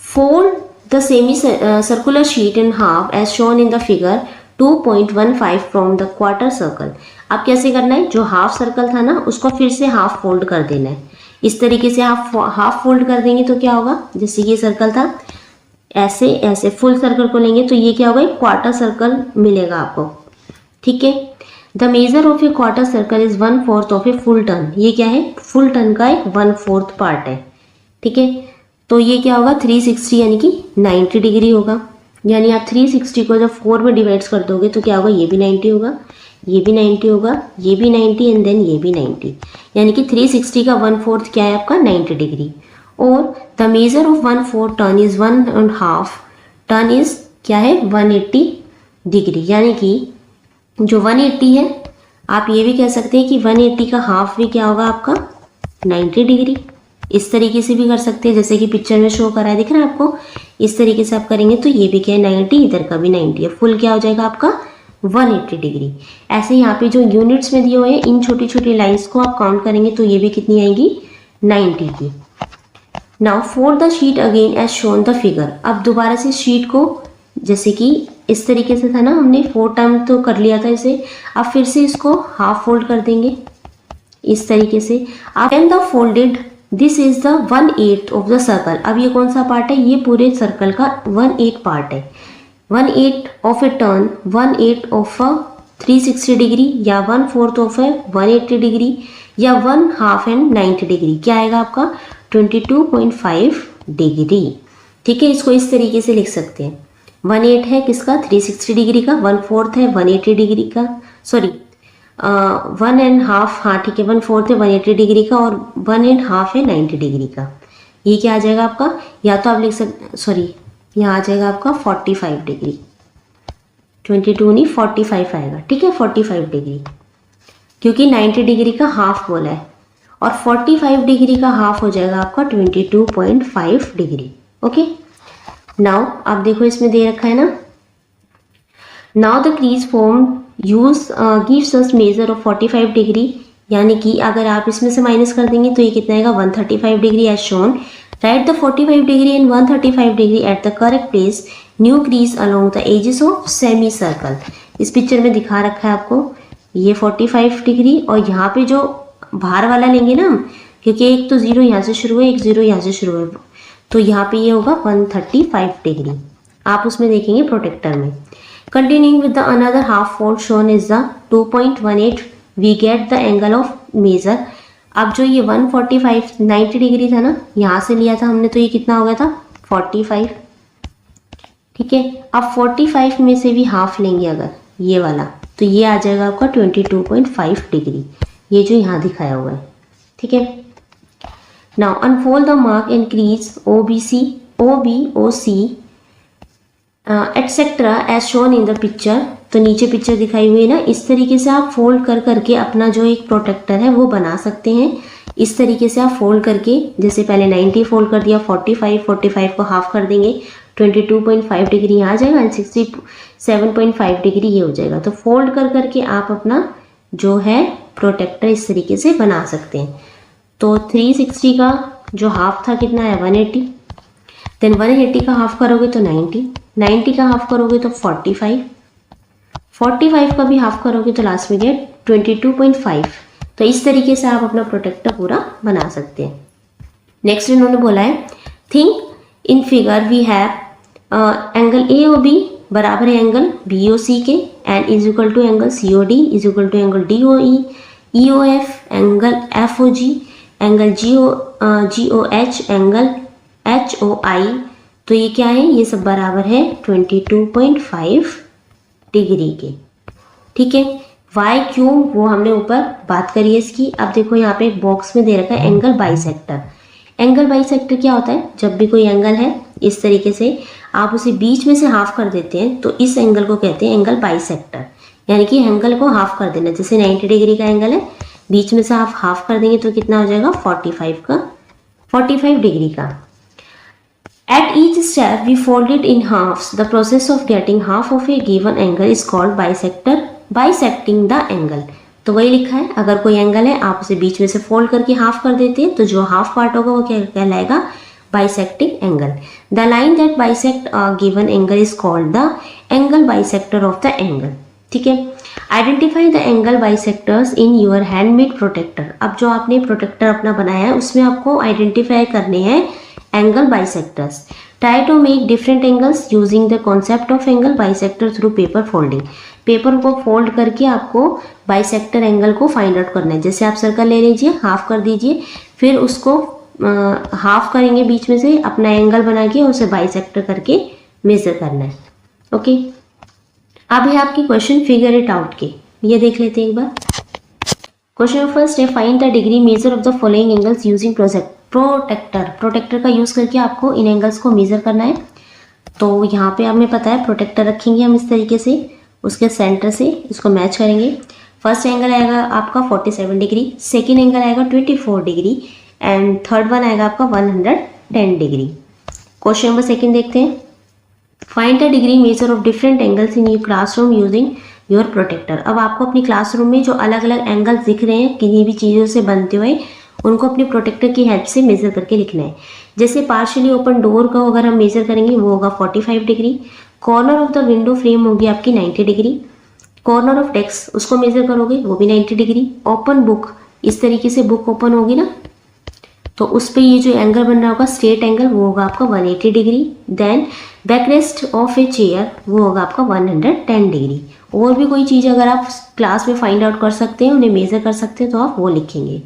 fold the semicircular sheet in half as shown in the figure 2.15 from the quarter circle. अब कैसे करना है? जो हाफ सर्कल था ना उसको फिर से हाफ फोल्ड कर देना है। इस तरीके से आप हाफ फोल्ड कर देंगे तो क्या होगा? जैसे ये सर्कल था, ऐसे ऐसे फुल सर्कल को लेंगे तो ये क्या होगा? एक क्वार्टर सर्कल मिलेगा आपको। ठीक है, the major of A quarter circle is 1/4 of A full turn. ये क्या है? फुल टर्न का एक 1/4 पार्ट है। ठीक है, तो ये क्या होगा? 360 यानी कि 90 डिग्री होगा। यानी आप 360 को जब 4 में डिवाइड कर दोगे तो क्या होगा? ये भी 90 होगा, ये भी 90 होगा, ये भी 90 एंड देन ये भी 90। यानी कि 360 का 1/4 क्या है आपका? 90 डिग्री। और the measure of 1/4 turn is 1.5 turn is क्या है? 180 डिग्री। यानी कि जो 180 है, आप ये भी कह सकते हैं कि 180 का हाफ भी क्या होगा आपका? 90 डिग्री। इस तरीके से भी कर सकते हैं, जैसे कि पिक्चर में शो करा है, दिख रहा है आपको। इस तरीके से आप करेंगे तो ये भी क्या है 90, इधर का भी 90 है। फुल क्या हो जाएगा आपका 180 डिग्री। ऐसे यहाँ पे जो यूनिट्स में दिए हुए हैं इन छोटी छोटी लाइंस को आप काउंट करेंगे तो ये भी कितनी आएगी 90 की। Now fold the sheet again as shown the figure. अब दोबारा से शीट को, जैसे कि इस तरीके से था ना, हमने 4 टाइम तो कर लिया था इसे, अब फिर से इसको हाफ फोल्ड कर देंगे इस तरीके से। अब and the folded this is the 1/8 of the circle. अब ये कौन सा पार्ट है, ये पूरे सर्कल का 1/8 पार्ट है। 1/8 of A turn, 1/8 of a 360 degree, या 1/4 ऑफ ए 180 डिग्री, या 1/2 एंड 90 डिग्री। क्या आएगा आपका 22.5 डिग्री। ठीक है, इसको इस तरीके से लिख सकते हैं। 1/8 है किसका 360 डिग्री का, 1/4 है 180 डिग्री का, सॉरी 1.5, हाँ ठीक है 1/4 है 180 डिग्री का, और 1.5 है 90 डिग्री का। ये क्या आ जाएगा आपका, या तो आप लिख सकते, सॉरी यहाँ आ जाएगा आपका 45 डिग्री, 22 नहीं 45 आएगा। ठीक है 45 डिग्री, क्योंकि 90 डिग्री का हाफ बोला है, और 45 डिग्री का हाफ हो जाएगा आपका 22.5 डिग्री। ओके, नाउ आप देखो इसमें दे रखा है ना, now the crease form use gives us measure of 45 degree, यानी कि अगर आप इसमें से माइनस कर देंगे तो ये कितना आएगा 135 degree as shown. Write the 45 degree and 135 degree at the correct place, new crease along the edges of semicircle. इस पिक्चर में दिखा रखा है आपको, ये 45 डिग्री, और यहाँ पे जो बाहर वाला लेंगे ना हम, क्योंकि एक तो 0 यहाँ से शुरू है, एक 0 यहाँ से शुरू है, तो यहाँ पे ये होगा 135 डिग्री। आप उसमें देखेंगे प्रोटेक्टर में। Continuing with the another half fold shown is the 2.18, we get the angle of measure। अब जो ये 145 90 डिग्री था ना, यहाँ से लिया था हमने, तो ये कितना हो गया था 45। ठीक है, अब 45 में से भी हाफ लेंगे अगर ये वाला, तो ये आ जाएगा आपका 22.5 डिग्री, ये जो यहाँ दिखाया हुआ है। ठीक है, now unfold the mark and crease OBC, OB, OC etcetera as shown in the picture. तो नीचे पिक्चर दिखाई हुई है ना, इस तरीके से आप फोल्ड कर करके अपना जो एक प्रोटेक्टर है वो बना सकते हैं। इस तरीके से आप फोल्ड करके, जैसे पहले 90 फोल्ड कर दिया, 45 को हाफ कर देंगे, 22.5 डिग्री आ जाएगा, एंड 67.5 डिग्री ये हो जाएगा। तो फोल्ड कर करके आप अपना जो है प्रोटेक्टर इस तरीके से बना सकते हैं। तो 360 का जो हाफ था कितना है 180, देन 180 का हाफ करोगे तो 90 का हाफ करोगे तो 45 का भी हाफ करोगे तो लास्ट में गेट 22.5। तो इस तरीके से आप अपना प्रोटेक्टर पूरा बना सकते हैं। नेक्स्ट इन्होंने बोला है, think in figure we have angle AOB बराबर है एंगल BOC के, and is equal to angle COD is equal to angle DOE, EOF angle FOG, angle GOH angle HOI। तो ये क्या है, ये सब बराबर है 22.5 डिग्री के। ठीक है, वाई क्यों वो हमने ऊपर बात करी है इसकी। अब देखो यहाँ पे एक बॉक्स में दे रखा है एंगल बाइसेक्टर। एंगल बाइसेक्टर क्या होता है, जब भी कोई एंगल है इस तरीके से आप उसे बीच में से हाफ कर देते हैं तो इस एंगल को कहते हैं एंगल बाइसेक्टर, यानी कि एंगल को हाफ कर देना। जैसे 90 डिग्री का एंगल है, बीच में से आप हाफ कर देंगे तो कितना हो जाएगा 45 डिग्री का। At each step we fold it in halves. The process of getting half of a given angle is called bisecting the angle। तो वही लिखा है, अगर कोई एंगल है आप उसे बीच में से फोल्ड करके हाफ कर देते हैं तो जो हाफ पार्ट होगा वो क्या कहलाएगा bisecting angle। The line that bisect a given angle is called the angle bisector of the angle। ठीक है, identify the angle bisectors in your handmade protractor. अब जो आपने प्रोटेक्टर अपना बनाया है उसमें आपको आइडेंटिफाई करने हैं angle bisectors. Try to make different angles using the concept of angle bisector through paper folding. Paper को फोल्ड करके आपको बाइसेक्टर एंगल को फाइंड आउट करना है। जैसे आप सर्कल ले लीजिए, हाफ कर दीजिए, फिर उसको हाफ करेंगे बीच में से, अपना एंगल बना के उसे बाइसेक्टर करके मेजर करना है। ओके, अब है आपकी क्वेश्चन फिगर इट आउट के, ये देख लेते हैं एक बार। क्वेश्चन फर्स्ट है, find the degree measure of the following angles using protractor का यूज करके आपको इन एंगल्स को मेजर करना है। तो यहाँ पे हमें पता है प्रोटेक्टर रखेंगे हम इस तरीके से, उसके सेंटर से इसको मैच करेंगे। फर्स्ट एंगल आएगा आपका 47 डिग्री, सेकेंड एंगल आएगा 24 डिग्री, एंड थर्ड वन आएगा आपका 110 डिग्री। क्वेश्चन नंबर सेकंड देखते हैं। Find the degree measure of different angles in your classroom using your protractor. अब आपको अपनी क्लासरूम में जो अलग अलग एंगल्स दिख रहे हैं किन्हीं भी चीज़ों से बनते हुए, उनको अपने प्रोटेक्टर की हेल्प से मेजर करके लिखना है। जैसे पार्शियली ओपन डोर का अगर हम मेजर करेंगे वो होगा 45 degree, corner of the window frame होगी आपकी 90 डिग्री, कॉर्नर ऑफ डेस्क उसको मेजर करोगे वो भी 90 डिग्री, ओपन बुक इस तरीके से बुक ओपन होगी ना तो उस पर ये जो एंगल बन रहा होगा स्ट्रेट एंगल वो होगा आपका 180 degree. Then backrest of a chair वो होगा आपका 110 डिग्री। और भी कोई चीज़ अगर आप क्लास में फाइंड आउट कर सकते हैं, उन्हें मेजर कर सकते हैं तो आप वो लिखेंगे।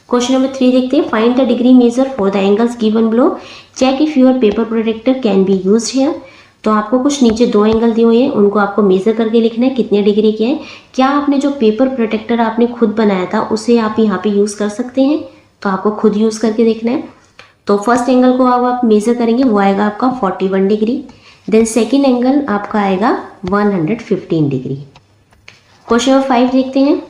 क्वेश्चन नंबर 3 देखते हैं। Find the degree measure for the angles given below, check if your paper protractor can be used here. तो आपको कुछ नीचे 2 एंगल दिए हुए हैं, उनको आपको मेजर करके लिखना है कितने डिग्री के हैं। क्या आपने जो पेपर प्रोटेक्टर आपने खुद बनाया था उसे आप यहाँ पे यूज़ कर सकते हैं, तो आपको खुद यूज़ करके देखना है। तो फर्स्ट एंगल को आप मेजर करेंगे वो आएगा आपका 41 डिग्री। देन सेकेंड एंगल आपका आएगा 115 डिग्री। क्वेश्चन नंबर 5 देखते हैं।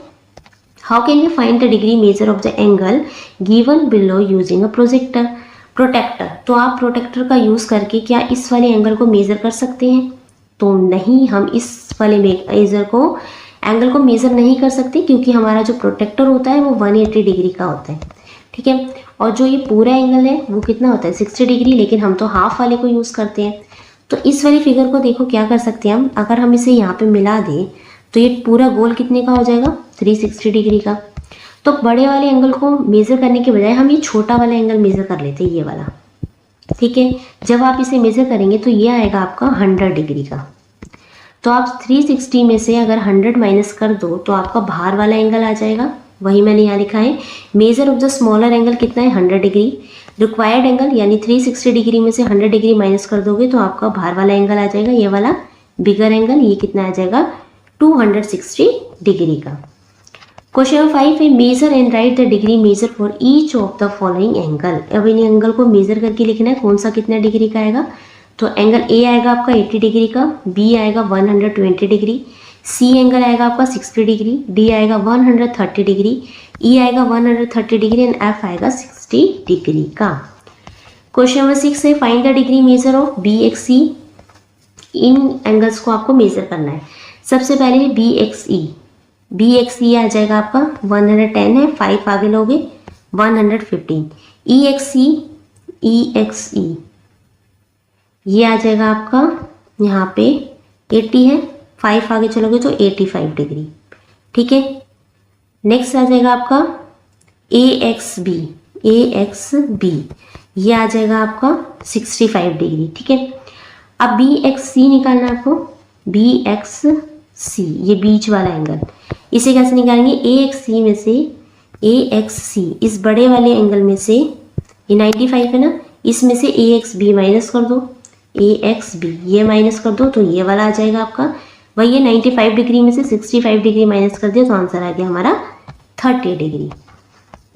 How can we find the degree measure of the angle given below using a protractor. तो आप प्रोटेक्टर का यूज़ करके क्या इस वाले एंगल को मेज़र कर सकते हैं? तो नहीं, हम इस वाले एंगल को मेज़र नहीं कर सकते क्योंकि हमारा जो प्रोटेक्टर होता है वो 180 डिग्री का होता है, ठीक है। और जो ये पूरा एंगल है वो कितना होता है 60 डिग्री, लेकिन हम तो हाफ वाले को यूज़ करते हैं। तो इस वाली फिगर को देखो क्या कर सकते हैं हम, अगर हम इसे यहाँ पे मिला दें तो ये पूरा गोल कितने का हो जाएगा 360 डिग्री का। तो बड़े वाले एंगल को मेज़र करने के बजाय हम ये छोटा वाला एंगल मेज़र कर लेते हैं, ये वाला, ठीक है। जब आप इसे मेज़र करेंगे तो ये आएगा आपका 100 डिग्री का। तो आप 360 में से अगर 100 माइनस कर दो तो आपका बाहर वाला एंगल आ जाएगा, वही मैंने यहाँ लिखा है। Major of the smaller angle कितना है 100 डिग्री। रिक्वायर्ड एंगल यानी 360 डिग्री में से 100 डिग्री माइनस कर दोगे तो आपका बाहर वाला एंगल आ जाएगा, ये वाला बिगर एंगल, ये कितना आ जाएगा 260 डिग्री का। क्वेश्चन नंबर 5 है। Measure and write the degree measure for each of the following angle. अब इन एंगल को मेजर करके लिखना है कौन सा कितना डिग्री का आएगा। तो एंगल ए आएगा आपका 80 डिग्री का, बी आएगा 120 डिग्री, सी एंगल आएगा आपका 60 डिग्री, डी आएगा 130 डिग्री, ई आएगा 130 डिग्री एंड एफ आएगा 60 डिग्री का। क्वेश्चन नंबर 6 है। Find the degree measure of B X C. इन एंगल्स को आपको मेजर करना है। सबसे पहले बी एक्स ई आ जाएगा आपका 110 है, 5 आगे लोगे 115। ई एक्स ई ये आ जाएगा आपका यहाँ पे 80 है, 5 आगे चलोगे तो 85 डिग्री, ठीक है। नेक्स्ट आ जाएगा आपका ए एक्स बी ये आ जाएगा आपका 65 डिग्री, ठीक है। अब बी एक्स सी निकालना है आपको। बी एक्स सी ये बीच वाला एंगल, इसे कैसे निकालेंगे। ए एक्स सी में से ए एक्स सी इस बड़े वाले एंगल में से ये 95 है ना, इसमें से ए एक्स बी माइनस कर दो, ए एक्स बी ये माइनस कर दो तो ये वाला आ जाएगा आपका। वही ये 95 डिग्री में से 65 डिग्री माइनस कर दिया तो आंसर आ गया हमारा 30 डिग्री।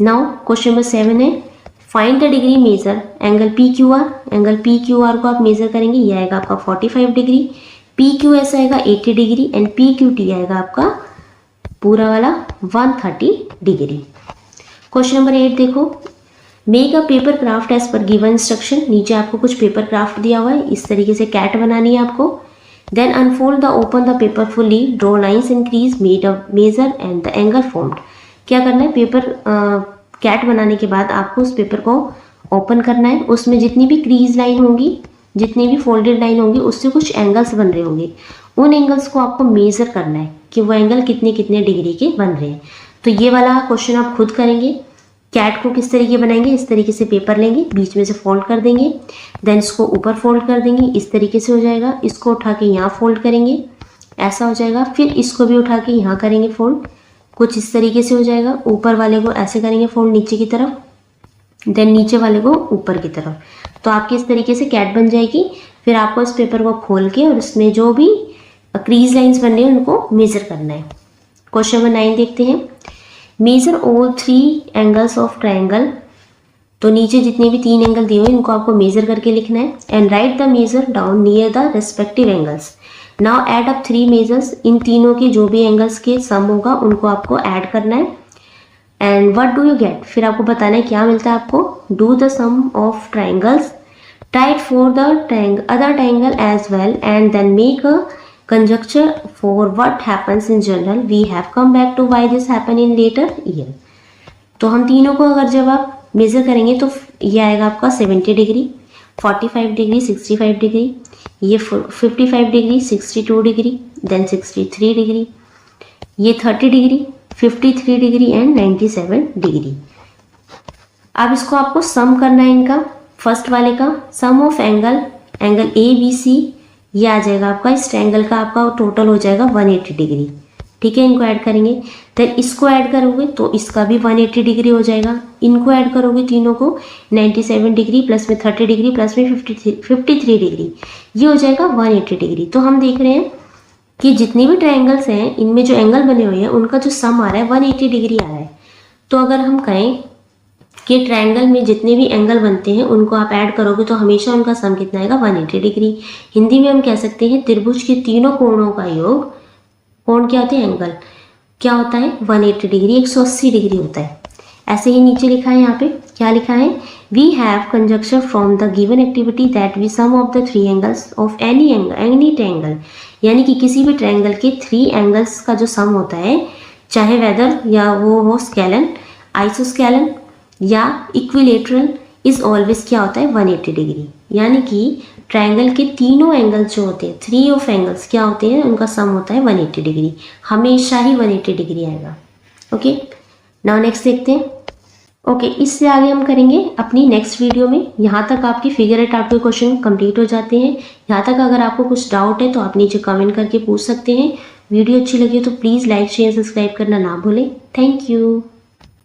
नाउ क्वेश्चन नंबर 7 है। Find the degree measure angle P Q R. Angle P Q R को आप मेजर करेंगे, ये आएगा आपका 45 डिग्री, पी क्यू एस आएगा 80 degree and P Q T आएगा आपका पूरा वाला 130 डिग्री। क्वेश्चन नंबर 8 देखो। Make a paper craft as per given instruction. नीचे आपको कुछ पेपर क्राफ्ट दिया हुआ है, इस तरीके से कैट बनानी है आपको। Then unfold the open the paper fully, draw lines increase measure and the angle formed. क्या करना है, पेपर कैट बनाने के बाद आपको उस पेपर को ओपन करना है। उसमें जितनी भी क्रीज लाइन होंगी, जितनी भी फोल्डेड लाइन होंगी, उससे कुछ एंगल्स बन रहे होंगे। उन एंगल्स को आपको मेजर करना है कि वो एंगल कितने कितने डिग्री के बन रहे हैं। तो ये वाला क्वेश्चन आप खुद करेंगे। कैट को किस तरीके बनाएंगे, इस तरीके से पेपर लेंगे, बीच में से फोल्ड कर देंगे, देन इसको ऊपर फोल्ड कर देंगे, इस तरीके से हो जाएगा। इसको उठा के यहाँ फोल्ड करेंगे, ऐसा हो जाएगा। फिर इसको भी उठा के यहाँ करेंगे फोल्ड, कुछ इस तरीके से हो जाएगा। ऊपर वाले को ऐसे करेंगे फोल्ड नीचे की तरफ, देन नीचे वाले को ऊपर की तरफ। तो आपकी इस तरीके से कैट बन जाएगी। फिर आपको इस पेपर को खोल के और इसमें जो भी क्रीज लाइन्स बन रही हैं उनको मेजर करना है। क्वेश्चन नंबर 9 देखते हैं। Measure all 3 angles of triangle. तो नीचे जितने भी 3 एंगल दिए हुए हैं इनको आपको मेजर करके लिखना है। And write the measure down near the respective angles. Now add up 3 measures. इन तीनों के जो भी एंगल्स के सम होगा उनको आपको ऐड करना है। And what do you get, फिर आपको बताना है क्या मिलता है आपको। Do the sum of triangles, try it for the other triangle as well and then make a conjecture for what happens in general. We have come back to why this happen in later year. तो हम तीनों को अगर जब आप major करेंगे तो ये आएगा आपका 70 डिग्री, 45 डिग्री, 65 डिग्री, ये 55 डिग्री, 62 डिग्री, देन 63 डिग्री, ये 30 डिग्री, 53 डिग्री एंड 97 डिग्री। अब इसको आपको सम करना है इनका। फर्स्ट वाले का sum of angle A B C, ये आ जाएगा आपका, इस ट्रायंगल का आपका टोटल हो जाएगा 180 डिग्री। ठीक है, इनको ऐड करेंगे, देन इसको ऐड करोगे तो इसका भी 180 डिग्री हो जाएगा। इनको ऐड करोगे तीनों को, 97 डिग्री प्लस में 30 डिग्री प्लस में 53 डिग्री, ये हो जाएगा 180 डिग्री। तो हम देख रहे हैं कि जितनी भी ट्रायंगल्स हैं इनमें जो एंगल बने हुए हैं उनका जो सम आ रहा है 180 डिग्री आ रहा है। तो अगर हम कहें कि ट्रायंगल में जितने भी एंगल बनते हैं उनको आप ऐड करोगे तो हमेशा उनका सम कितना आएगा, 180 डिग्री। हिंदी में हम कह सकते हैं त्रिभुज के तीनों कोणों का योग, कोण क्या होते हैं, एंगल क्या होता है, 180 डिग्री, 180 डिग्री होता है। ऐसे ही नीचे लिखा है, यहाँ पे क्या लिखा है, we have conjunction from the given activity that we sum of the 3 angles of any triangle, यानी कि किसी भी ट्रायंगल के 3 एंगल्स का जो सम होता है, चाहे वेदर या वो हो स्केलन, आइसोस्केलन या इक्विलेटरल, इज ऑलवेज क्या होता है 180 डिग्री। यानी कि ट्रायंगल के तीनों एंगल्स जो होते हैं, 3 ऑफ एंगल्स क्या होते हैं, उनका सम होता है 180 डिग्री, हमेशा ही 180 डिग्री आएगा। ओके, नाउ नेक्स्ट देखते हैं। ओके, इससे आगे हम करेंगे अपनी नेक्स्ट वीडियो में। यहाँ तक आपकी फिगर इट आउट के क्वेश्चन कंप्लीट हो जाते हैं। यहाँ तक अगर आपको कुछ डाउट है तो आप नीचे कमेंट करके पूछ सकते हैं। वीडियो अच्छी लगी हो तो प्लीज़ लाइक शेयर सब्सक्राइब करना ना भूलें। Thank you.